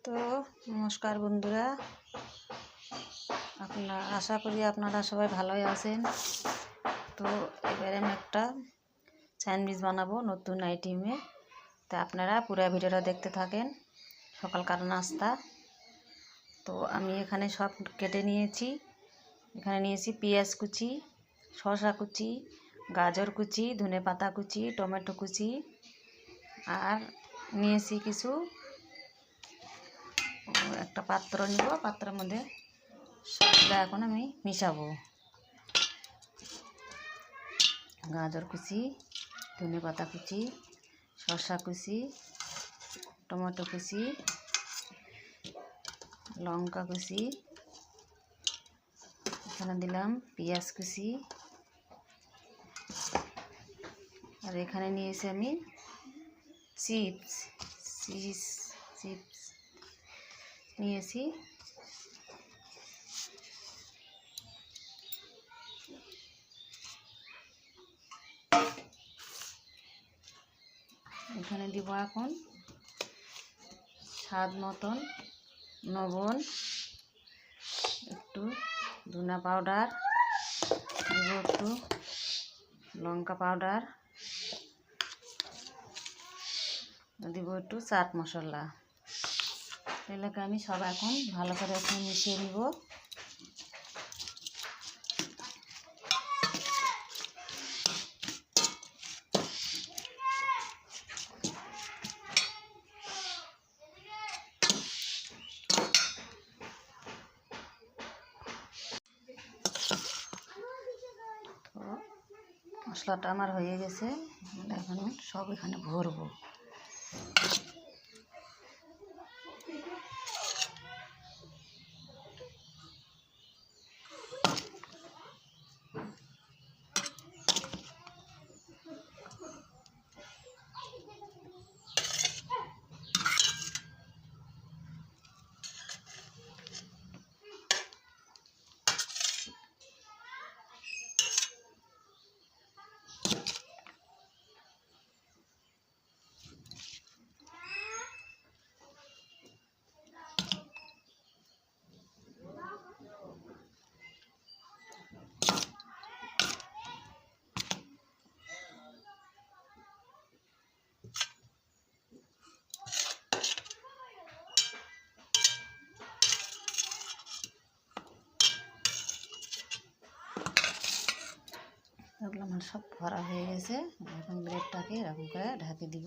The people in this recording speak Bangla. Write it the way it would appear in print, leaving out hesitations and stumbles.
তো নমস্কার বন্ধুরা, আশা করি আপনারা সবাই ভালোই আছেন। তো এবারে আমি একটা স্যান্ডউইচ বানাবো নতুন আইটেমে। তা আপনারা পুরো ভিডিওটা দেখতে থাকেন। সকালকার নাস্তা। তো আমি এখানে সব কেটে নিয়েছি। এখানে নিয়েছি পেঁয়াজ কুচি, শসা কুচি, গাজর কুচি, ধনেপাতা কুচি, টমেটো কুচি, আর নিয়েছি কিছু একটা পাত্র নিব। পাত্রের মধ্যে সবগুলো এখন আমি মিশাবো। গাজর কুচি, ধনেপাতা কুচি, শসা কুচি, টমেটো কুচি, লঙ্কা কুচি, এখানে দিলাম পেঁয়াজ কুচি, আর এখানে নিয়েছি আমি চিপস নিয়েছি। এখানে দিব এখন স্বাদ মতন লবণ, একটু ধনা পাউডার দিব, একটু লঙ্কা পাউডার দিব, একটু চাট মশলা। এগুলোকে আমি সব এখন ভালো করে এখন মিশিয়ে নিব। মশলাটা আমার হয়ে গেছে, এখন সব এখানে ভরবো। এগুলো আমার সব ভরা হয়ে গেছে। এখন ব্রেডটাকে এরকম করে ঢেকে দিব।